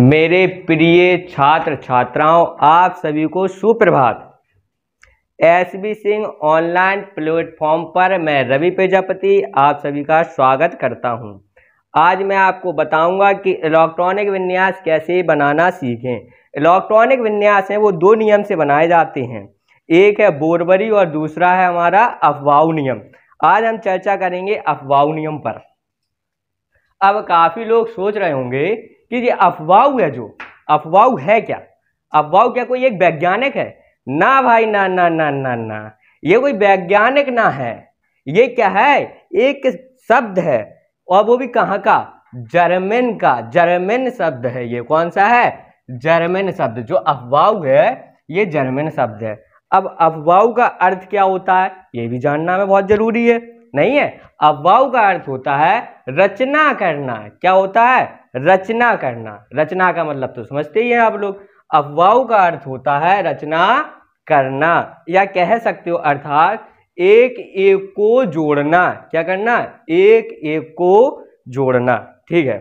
मेरे प्रिय छात्र छात्राओं, आप सभी को सुप्रभात। एसबी सिंह ऑनलाइन प्लेटफॉर्म पर मैं रवि प्रजापति आप सभी का स्वागत करता हूं। आज मैं आपको बताऊंगा कि इलेक्ट्रॉनिक विन्यास कैसे बनाना सीखें। इलेक्ट्रॉनिक विन्यास है वो दो नियम से बनाए जाते हैं, एक है बोरबरी और दूसरा है हमारा अफबाऊ नियम। आज हम चर्चा करेंगे अफबाऊ नियम पर। अब काफी लोग सोच रहे होंगे कि ये अफवाह है, जो अफवाह है क्या? अफवाह क्या कोई एक वैज्ञानिक है? ना भाई, ना ना ना ना ना, ये कोई वैज्ञानिक ना है। ये क्या है? एक शब्द है, और वो भी कहाँ का? जर्मन का। जर्मन शब्द है ये। कौन सा है? जर्मन शब्द। जो अफवाह है ये जर्मन शब्द है। अब अफवाह का अर्थ क्या होता है ये भी जानना में बहुत जरूरी है, नहीं है? अफवाह का अर्थ होता है रचना करना। क्या होता है? रचना करना। रचना का मतलब तो समझते ही हैं आप लोग। अफवाह का अर्थ होता है रचना करना, या कह सकते हो अर्थात एक एक को जोड़ना। क्या करना? एक एक को जोड़ना। ठीक है,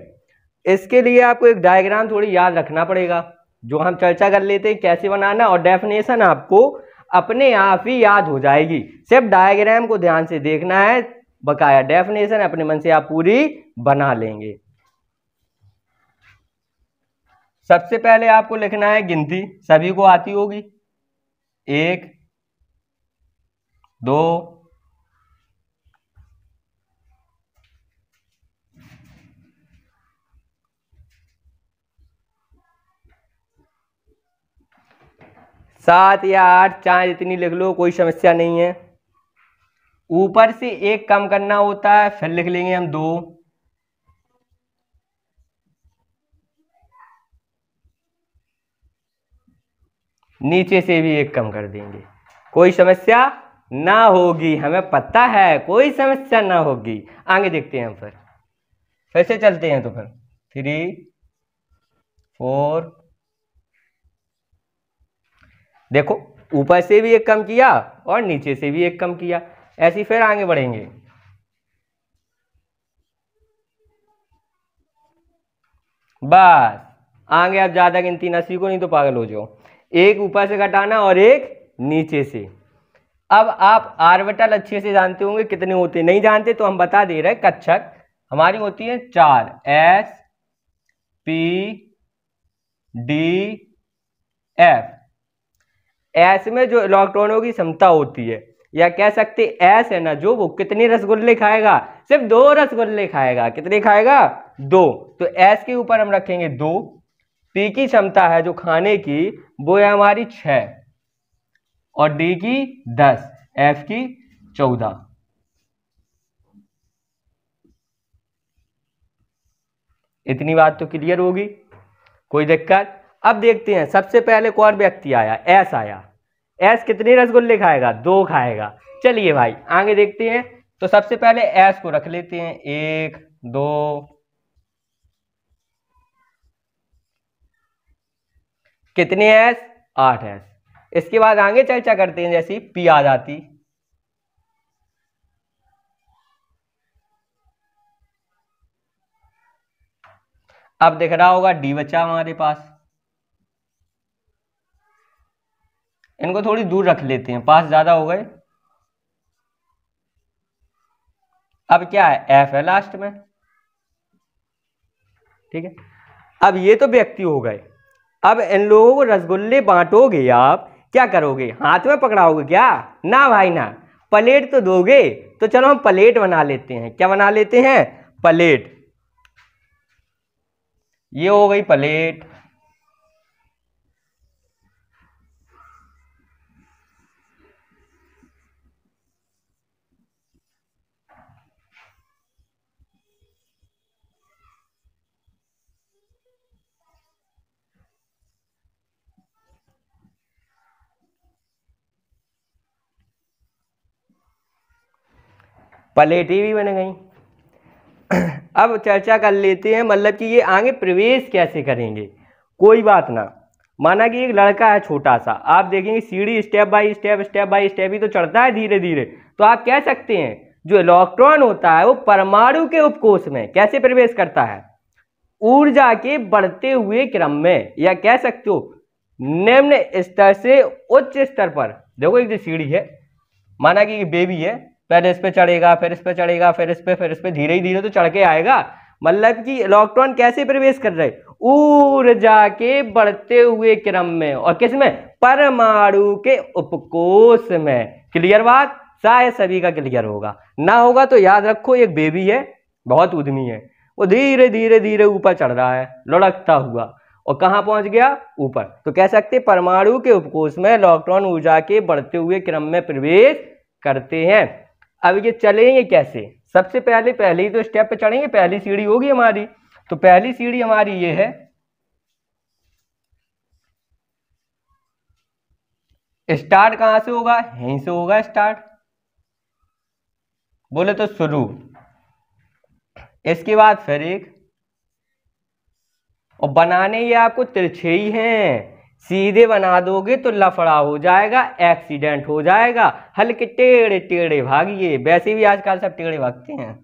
इसके लिए आपको एक डायग्राम थोड़ी याद रखना पड़ेगा, जो हम चर्चा कर लेते हैं कैसे बनाना, और डेफिनेशन आपको अपने आप ही याद हो जाएगी। सिर्फ डायग्राम को ध्यान से देखना है, बकाया डेफिनेशन अपने मन से आप पूरी बना लेंगे। सबसे पहले आपको लिखना है गिनती, सभी को आती होगी। 1 2 7 या 8, चाहे जितनी लिख लो, कोई समस्या नहीं है। ऊपर से एक कम करना होता है, फिर लिख लेंगे हम 2। नीचे से भी एक कम कर देंगे, कोई समस्या ना होगी, हमें पता है कोई समस्या ना होगी। आगे देखते हैं हम, फिर से चलते हैं। तो फिर 3 4, देखो ऊपर से भी एक कम किया और नीचे से भी एक कम किया, ऐसे फिर आगे बढ़ेंगे। बस आगे आप ज्यादा गिनती ना सीखो, नहीं तो पागल हो जाओ। एक ऊपर से घटाना और एक नीचे से। अब आप आर्बिटल अच्छे से जानते होंगे, कितने होते नहीं जानते तो हम बता दे रहे हैं। कक्षक हमारी होती है 4, S P D F। S में जो इलेक्ट्रॉनों की क्षमता होती है, या कह सकते एस है ना, जो वो कितने रसगुल्ले खाएगा? सिर्फ 2 रसगुल्ले खाएगा। कितने खाएगा? 2। तो एस के ऊपर हम रखेंगे 2। पी की क्षमता है जो खाने की, वो है हमारी 6, और डी की 10, एफ की 14। इतनी बात तो क्लियर होगी, कोई दिक्कत? अब देखते हैं, सबसे पहले कौन व्यक्ति आया? एस आया। एस कितने रसगुल्ले खाएगा? 2 खाएगा। चलिए भाई आगे देखते हैं। तो सबसे पहले एस को रख लेते हैं, 1 2। कितने एस? 8 एस। इसके बाद आगे चर्चा करते हैं, जैसे पी आ जाती। अब दिख रहा होगा डी बचा हमारे पास। इनको थोड़ी दूर रख लेते हैं, पास ज्यादा हो गए। अब क्या है? एफ है लास्ट में। ठीक है, अब ये तो व्यक्ति हो गए। अब इन लोगों को रसगुल्ले बांटोगे आप, क्या करोगे? हाथ में पकड़ाओगे क्या? ना भाई ना, प्लेट तो दोगे। तो चलो हम प्लेट बना लेते हैं। क्या बना लेते हैं? प्लेट। ये हो गई प्लेट। प्लेटें भी बन गई। अब चर्चा कर लेते हैं, मतलब कि ये आगे प्रवेश कैसे करेंगे। कोई बात ना, माना कि एक लड़का है छोटा सा, आप देखेंगे सीढ़ी स्टेप बाय स्टेप ही तो चढ़ता है धीरे धीरे। तो आप कह सकते हैं जो इलेक्ट्रॉन होता है वो परमाणु के उपकोष में कैसे प्रवेश करता है? ऊर्जा के बढ़ते हुए क्रम में, या कह सकते हो निम्न स्तर से उच्च स्तर पर। देखो एक जो सीढ़ी है, माना कि बेबी है, पहले इस पे चढ़ेगा, फिर इस पे चढ़ेगा, फिर इस पे, धीरे धीरे तो चढ़ के आएगा। मतलब कि इलेक्ट्रॉन कैसे प्रवेश कर रहे, ऊर्जा के बढ़ते हुए क्रम में, और किसमें, परमाणु के उपकोष में। क्लियर बात, शायद सभी का क्लियर होगा, ना होगा तो याद रखो एक बेबी है, बहुत उद्यमी है, वो धीरे धीरे धीरे ऊपर चढ़ रहा है लुढ़कता हुआ, और कहां पहुंच गया, ऊपर। तो कह सकते परमाणु के उपकोष में इलेक्ट्रॉन ऊर्जा के बढ़ते हुए क्रम में प्रवेश करते हैं। अब ये चलेंगे कैसे, सबसे पहले ही तो स्टेप पे चढ़ेंगे, पहली सीढ़ी होगी हमारी। तो पहली सीढ़ी हमारी ये है, स्टार्ट कहां से होगा, यहीं से होगा स्टार्ट, बोले तो शुरू। इसके बाद फिर एक, और बनाने ये आपको तिरछे ही हैं, सीधे बना दोगे तो लफड़ा हो जाएगा, एक्सीडेंट हो जाएगा। हल्के टेढ़े टेढ़े भागिए, वैसे भी आजकल सब टेढ़े भागते हैं।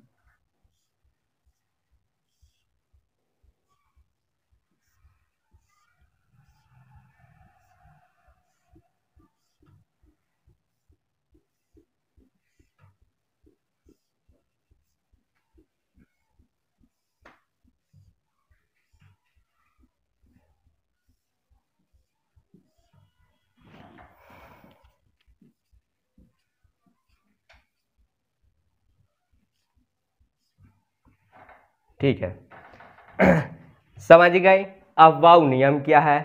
ठीक है समझ गए। अफवाह नियम क्या है,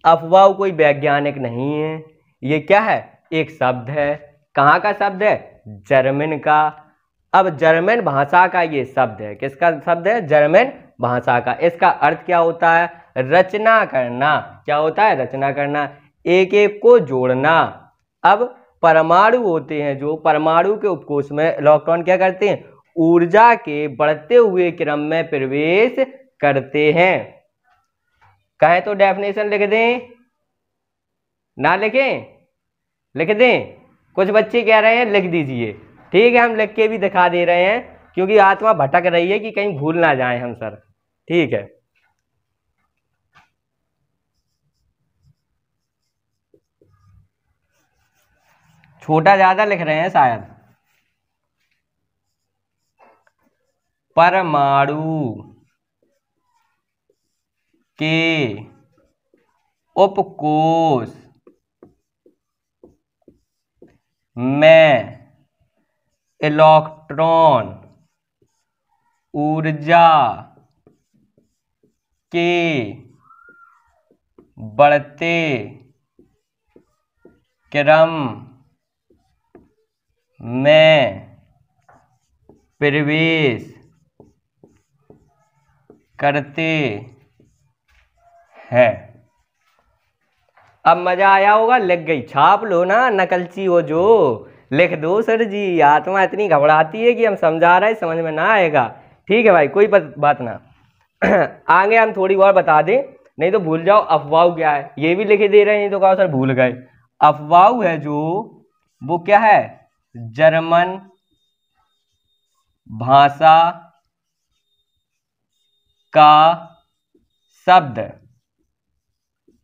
अफवाह कोई वैज्ञानिक नहीं है, ये क्या है, एक शब्द है। कहाँ का शब्द है, जर्मन का। अब जर्मन भाषा का ये शब्द है, किसका शब्द है, जर्मन भाषा का। इसका अर्थ क्या होता है, रचना करना। क्या होता है, रचना करना, एक एक को जोड़ना। अब परमाणु होते हैं, जो परमाणु के उपकोष में इलेक्ट्रॉन क्या करते हैं, ऊर्जा के बढ़ते हुए क्रम में प्रवेश करते हैं। कहें तो डेफिनेशन लिख दें, ना लिखें, लिख दें। कुछ बच्चे कह रहे हैं लिख दीजिए, ठीक है, हम लिख के भी दिखा दे रहे हैं, क्योंकि आत्मा भटक रही है कि कहीं भूल ना जाए हम सर। ठीक है, छोटा ज्यादा लिख रहे हैं शायद। परमाणु के उपकोष में इलेक्ट्रॉन ऊर्जा के बढ़ते क्रम में प्रवेश करते हैं। अब मजा आया होगा, लिख गई, छाप लो ना, नकलची हो जो, लिख दो सर जी। आत्मा इतनी घबराती है कि हम समझा रहे हैं, समझ में ना आएगा। ठीक है भाई, कोई बात ना आगे हम थोड़ी और बता दें, नहीं तो भूल जाओ। अफवाह क्या है, ये भी लिखे दे रहे हैं, तो कहा सर भूल गए। अफवाह है जो, वो क्या है, जर्मन भाषा का शब्द।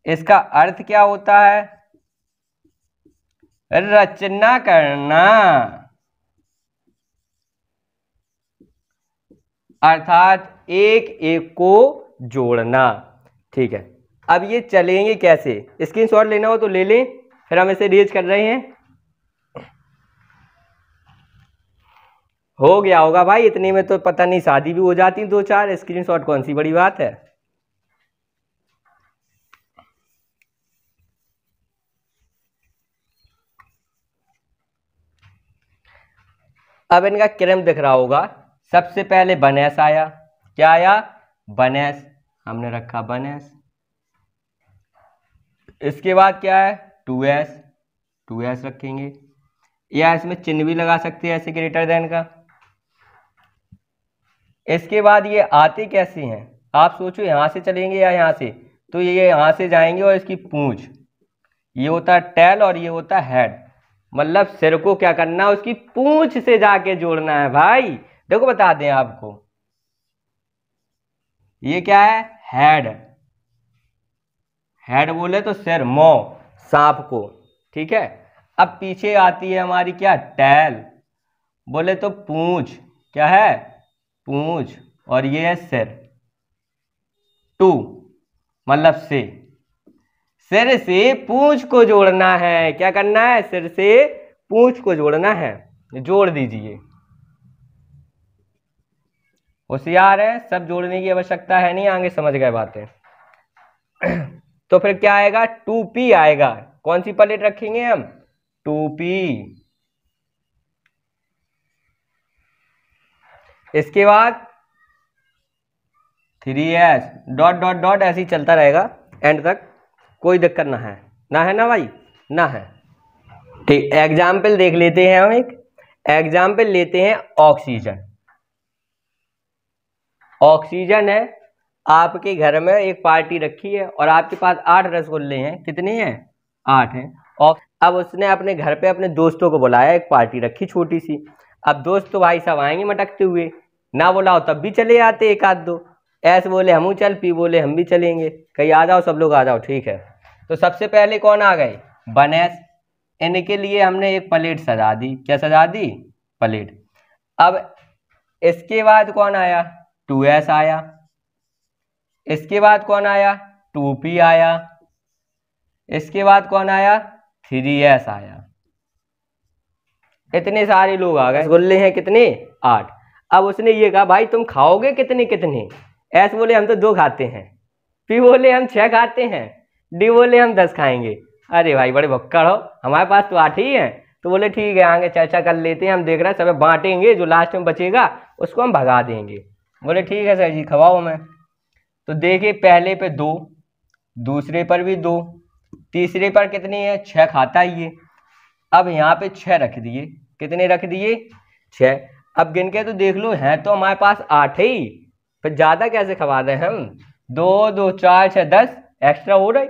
इसका अर्थ क्या होता है, रचना करना, अर्थात एक एक को जोड़ना। ठीक है, अब ये चलेंगे कैसे, स्क्रीनशॉट लेना हो तो ले लें, फिर हम इसे रेज कर रहे हैं। हो गया होगा भाई, इतने में तो पता नहीं शादी भी हो जाती, दो चार। स्क्रीनशॉट कौन सी बड़ी बात है। अब इनका क्रम दिख रहा होगा, सबसे पहले बनैस आया। क्या आया, बनैस, हमने रखा बनैस। इसके बाद क्या है, 2s, 2s रखेंगे, या इसमें चिन्ह भी लगा सकते हैं ऐसे, ग्रेटर देन का। इसके बाद ये आते कैसे हैं, आप सोचो, यहां से चलेंगे या यहां से, तो ये यहां से जाएंगे, और इसकी पूंछ, ये होता है टेल और ये होता है हेड। मतलब सिर को क्या करना है, उसकी पूंछ से जाके जोड़ना है भाई। देखो बता दें आपको, ये क्या है? हेड। हेड बोले तो सिर, मौ, सांप को। ठीक है। अब पीछे आती है हमारी क्या? टैल। बोले तो पूंछ। क्या है? पूंछ। और ये है सिर। टू मतलब से। सिर से पूंछ को जोड़ना है। क्या करना है? सिर से पूंछ को जोड़ना है। जोड़ दीजिए। होशियार है, सब जोड़ने की आवश्यकता है नहीं, आगे समझ गए बातें। तो फिर क्या आएगा? 2p आएगा। कौन सी प्लेट रखेंगे हम? 2p। इसके बाद 3s डॉट डॉट डॉट ऐसे ही चलता रहेगा एंड तक, कोई दिक्कत ना है। ना है ना भाई? ना है। ठीक, एग्जाम्पल देख लेते हैं हम। एक एग्जाम्पल लेते हैं ऑक्सीजन। ऑक्सीजन है, आपके घर में एक पार्टी रखी है और आपके पास 8 रसगुल्ले हैं। कितने हैं? 8 हैं। और अब उसने अपने घर पे अपने दोस्तों को बुलाया, एक पार्टी रखी छोटी सी। अब दोस्त तो भाई सब आएंगे मटकते हुए, ना बुलाओ तब भी चले आते एक आध दो। ऐसे बोले हम चल, पी बोले हम भी चलेंगे, कहीं आ जाओ सब लोग आ जाओ। ठीक है। तो सबसे पहले कौन आ गए? बनेस। इनके लिए हमने एक प्लेट सजा दी। क्या सजा दी? प्लेट। अब इसके बाद कौन आया? 2s आया। इसके बाद कौन आया? 2p आया। इसके बाद कौन आया? 3s आया। इतने सारे लोग आ गए। रसगुल्ले हैं कितने? 8। अब उसने ये कहा भाई तुम खाओगे कितने कितने? ऐसे बोले हम तो 2 खाते हैं। पी बोले हम 6 खाते हैं। डी बोले हम 10 खाएंगे। अरे भाई बड़े भक्कड़ हो, हमारे पास तो 8 ही हैं। तो बोले ठीक है, आगे चर्चा कर लेते हैं, हम देख रहे हैं सब बांटेंगे, जो लास्ट में बचेगा उसको हम भगा देंगे। बोले ठीक है सर जी, खवाओ मैं। तो देखिए पहले पे 2, दूसरे पर भी 2, तीसरे पर कितनी है? 6 खाता ही ये। अब यहाँ पे 6 रख दिए। कितने रख दिए? 6। अब गिन के तो देख लो, हैं तो हमारे पास 8 ही, फिर ज्यादा कैसे खवा दें हम? 2 2 4 6 10 एक्स्ट्रा हो रही।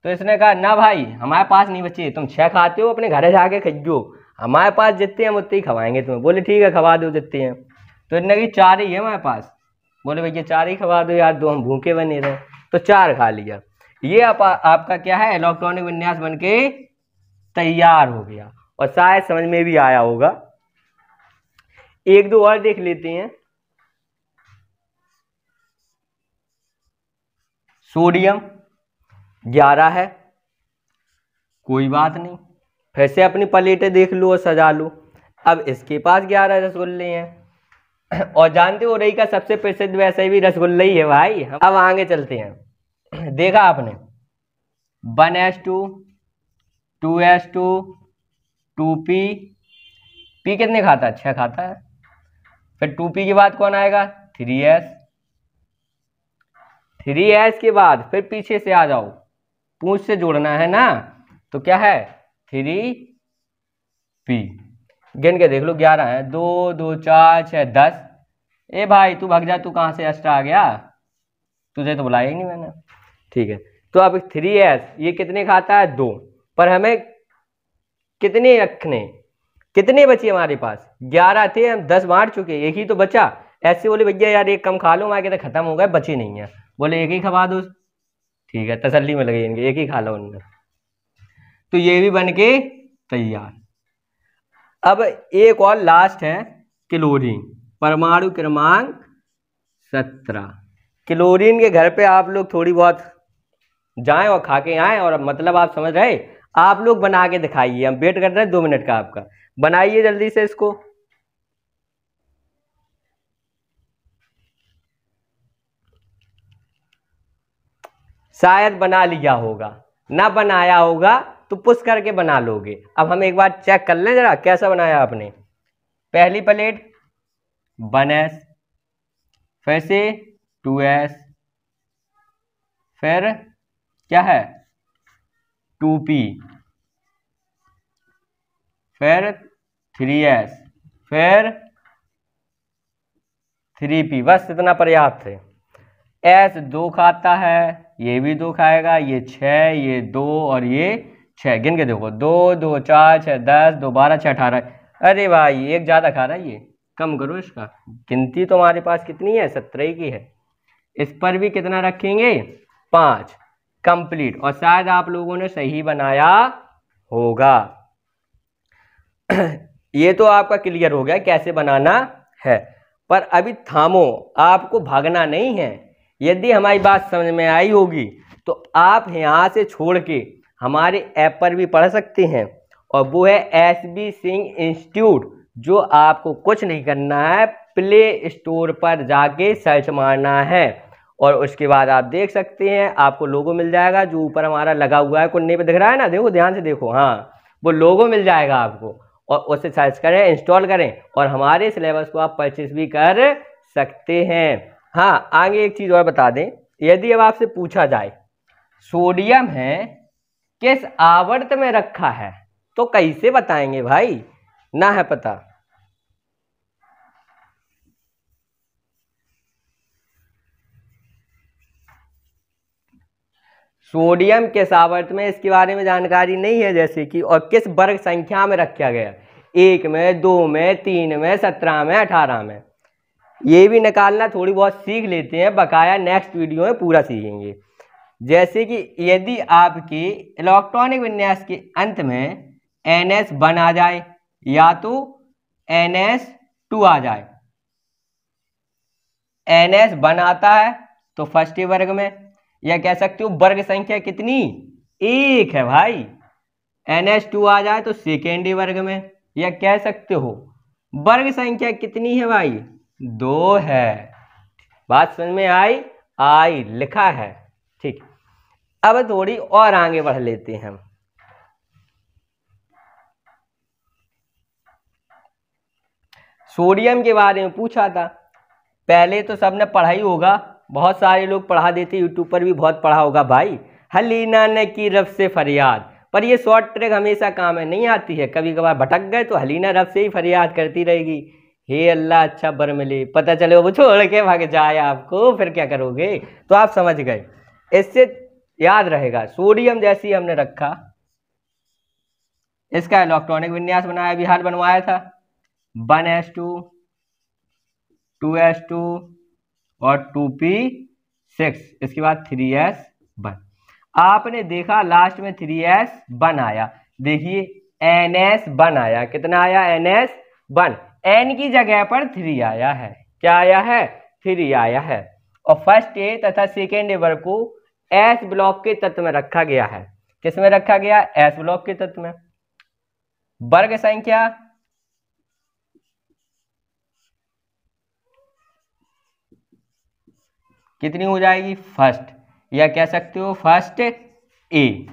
तो इसने कहा ना भाई हमारे पास नहीं बचे, तुम 6 खाते हो, अपने घर जाके खाइयो, हमारे पास जितने हैं उतने ही खवाएंगे तुम्हें। बोले ठीक है खवा दो जितने हैं। तो इतने की 4 ही है हमारे पास। बोले भैया 4 ही खवा दो यार, 2 हम भूखे बने रहे। तो 4 खा लिया। ये आपका क्या है? इलेक्ट्रॉनिक विन्यास बनके तैयार हो गया। और शायद समझ में भी आया होगा। एक दो और देख लेते हैं। सोडियम 11 है, कोई बात नहीं, फिर से अपनी प्लेटें देख लो और सजा लो। अब इसके पास 11 रसगुल्ले हैं और जानते हो रही का सबसे प्रसिद्ध वैसे भी रसगुल्ला ही है भाई। अब आगे चलते हैं। देखा आपने 1s2 2s2 2p। p कितने खाता है? 6 खाता है। फिर 2p के बाद कौन आएगा? 3s। 3s के बाद फिर पीछे से आ जाओ, पूंछ से जोड़ना है ना, तो क्या है? 3p। गिन के देख लो 11 है। 2 2 4 6 10। ए भाई तू भाग जा, तू कहाँ से एक्स्ट्रा आ गया? तुझे तो बुलाया ही नहीं मैंने। ठीक है। तो अब 3s ये कितने खाता है? 2। पर हमें कितने रखने? कितने बचे हमारे पास? 11 थे, हम 10 बांट चुके, एक ही तो बचा। ऐसे बोले भैया यार एक कम खा लो, मैं कहते खत्म हो गए, बचे नहीं है। बोले एक ही खवा दो। ठीक है, तसल्ली में लगे इनके, एक ही खा लो उनने। तो ये भी बन के तैयार। अब एक और लास्ट है क्लोरीन, परमाणु क्रमांक 17। क्लोरीन के घर पे आप लोग थोड़ी बहुत जाएं और खा के आए, और मतलब आप समझ रहे, आप लोग बना के दिखाइए। हम वेट कर रहे हैं 2 मिनट का आपका, बनाइए जल्दी से इसको। शायद बना लिया होगा, ना बनाया होगा तो पुश करके बना लोगे। अब हम एक बार चेक कर लें जरा कैसा बनाया आपने। पहली प्लेट 1s, फिर से 2s, फिर क्या है? 2p, फिर 3s, फिर 3p। बस इतना पर्याप्त है। s 2 खाता है, ये भी 2 खाएगा, ये 6, ये 2 और ये 6। गिन के देखो 2 2 4 6 10 2 12 6 18। अरे भाई एक ज़्यादा खा रहा है, ये कम करो इसका। गिनती तो हमारे पास कितनी है? 17 की है। इस पर भी कितना रखेंगे 5, कंप्लीट। और शायद आप लोगों ने सही बनाया होगा। ये तो आपका क्लियर हो गया कैसे बनाना है। पर अभी थामो, आपको भागना नहीं है। यदि हमारी बात समझ में आई होगी तो आप यहाँ से छोड़ के हमारे ऐप पर भी पढ़ सकते हैं, और वो है एसबी सिंह इंस्टीट्यूट। जो आपको कुछ नहीं करना है, प्ले स्टोर पर जाके सर्च मारना है और उसके बाद आप देख सकते हैं, आपको लोगो मिल जाएगा जो ऊपर हमारा लगा हुआ है, कोने पे दिख रहा है ना, देखो ध्यान से देखो, हाँ वो लोगो मिल जाएगा आपको, और उससे सर्च करें, इंस्टॉल करें, और हमारे सिलेबस को आप परचेज भी कर सकते हैं। हाँ, आगे एक चीज़ और बता दें, यदि अब आपसे पूछा जाए सोडियम है किस आवर्त में रखा है, तो कैसे बताएंगे भाई, ना है पता। सोडियम किस आवर्त में, इसके बारे में जानकारी नहीं है, जैसे कि, और किस वर्ग संख्या में रखा गया, 1 में, 2 में, 3 में, 17 में, 18 में, ये भी निकालना थोड़ी बहुत सीख लेते हैं, बकाया नेक्स्ट वीडियो में पूरा सीखेंगे। जैसे कि यदि आपके इलेक्ट्रॉनिक विन्यास के अंत में NS1 आ जाए या तो NS2 आ जाए, NS1 आता है तो फर्स्ट वर्ग में, या कह सकते हो वर्ग संख्या कितनी 1 है भाई, NS2 आ जाए तो सेकेंड वर्ग में, या कह सकते हो वर्ग संख्या कितनी है भाई 2 है। बात समझ में आई लिखा है, ठीक। अब थोड़ी और आगे बढ़ लेते हैं हम। सोडियम के बारे में पूछा था, पहले तो सबने पढ़ा ही होगा, बहुत सारे लोग पढ़ा देते, यूट्यूब पर भी बहुत पढ़ा होगा भाई, हलीना ने की रब से फरियाद। पर ये शॉर्ट ट्रिक हमेशा काम में नहीं आती है, कभी कभार भटक गए तो हलीना रब से ही फरियाद करती रहेगी, हे अल्लाह अच्छा बर मिले, पता चले वो छोड़ के भाग जाए आपको, फिर क्या करोगे। तो आप समझ गए, इससे याद रहेगा। सोडियम जैसी हमने रखा, इसका इलेक्ट्रॉनिक विन्यास बनाया, बिहार बनवाया था, 1s2, 2s2 और 2p6, इसके बाद 3s1। आपने देखा लास्ट में 3s1 आया, देखिए NS1 आया, कितना आया NS1, N की जगह पर 3 आया है, क्या आया है 3 आया है। और फर्स्ट ए तथा सेकेंड वर्ग को एस ब्लॉक के तत्व में रखा गया है, किस में रखा गया, एस ब्लॉक के तत्व में। वर्ग संख्या कितनी हो जाएगी फर्स्ट, या कह सकते हो फर्स्ट ए।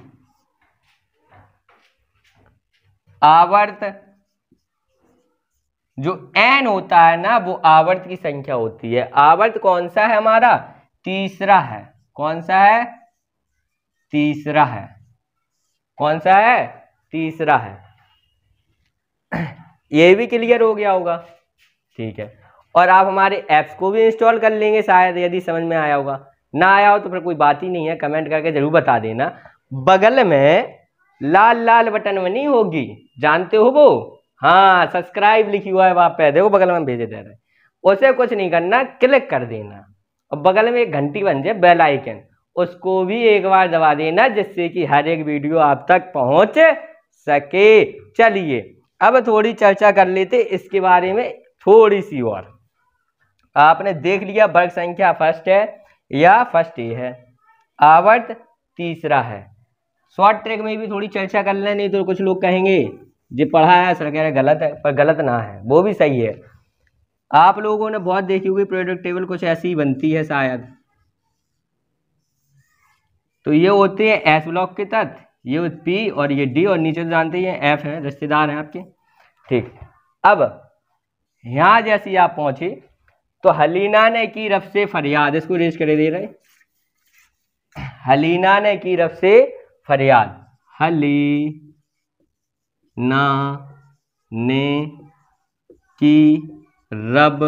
आवर्त जो n होता है ना, वो आवर्त की संख्या होती है। आवर्त कौन सा है हमारा, तीसरा है, कौन सा है, तीसरा है, कौन सा है, तीसरा है। ये भी क्लियर हो गया होगा, ठीक है। और आप हमारे ऐप्स को भी इंस्टॉल कर लेंगे शायद, यदि समझ में आया होगा, ना आया हो तो फिर कोई बात ही नहीं है, कमेंट करके जरूर बता देना। बगल में लाल लाल बटन बनी होगी, जानते हो वो, हाँ सब्सक्राइब लिखी हुआ है वहां पे, देखो बगल में भेजे दे रहे हैं, उसे कुछ नहीं करना, क्लिक कर देना, और बगल में एक घंटी बन जाए बेल आइकन, उसको भी एक बार दबा देना, जिससे कि हर एक वीडियो आप तक पहुंच सके। चलिए अब थोड़ी चर्चा कर लेते इसके बारे में थोड़ी सी और। आपने देख लिया वर्ग संख्या फर्स्ट है या फर्स्ट ए है, आवर्त तीसरा है। शॉर्ट ट्रिक में भी थोड़ी चर्चा कर लें, नहीं तो कुछ लोग कहेंगे जो पढ़ा है सर कह रहे गलत है, पर गलत ना है, वो भी सही है। आप लोगों ने बहुत देखी होगी प्रोडक्ट टेबल, कुछ ऐसी ही बनती है शायद। तो ये होते हैं एस ब्लॉक के तत्व, ये पी और ये डी, और नीचे तो जानते हैं एफ है, रिश्तेदार हैं आपके, ठीक। अब यहाँ जैसे आप पहुंचे तो हलीना ने की रब से फरियाद, इसको रेज कर दे रहे, हलीना ने की रब से फरियाद, हलीना ने की रब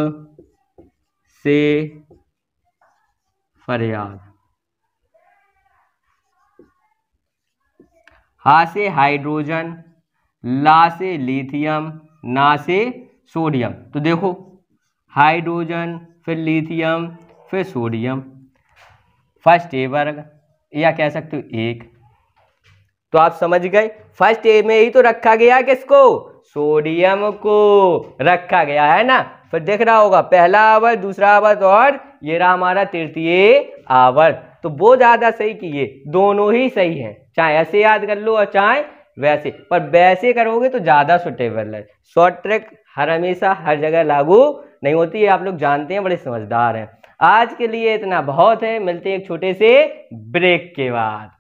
से फरियाद। हा से हाइड्रोजन, ला से लिथियम, ना से सोडियम। तो देखो हाइड्रोजन, फिर लिथियम, फिर सोडियम, फर्स्ट ए वर्ग, या कह सकते हो 1। तो आप समझ गए, फर्स्ट ए में ही तो रखा गया किसको, सोडियम को रखा गया है ना। फिर देख रहा होगा पहला आवर्त, दूसरा आवर्त और ये रहा हमारा तृतीय आवर्त। तो वो ज्यादा सही कि ये दोनों ही सही हैं, चाहे ऐसे याद कर लो और चाहे वैसे, पर वैसे करोगे तो ज्यादा सुटेबल है। शॉर्ट ट्रिक हर हमेशा हर जगह लागू नहीं होती है, आप लोग जानते हैं, बड़े समझदार हैं। आज के लिए इतना बहुत है, मिलते हैं एक छोटे से ब्रेक के बाद।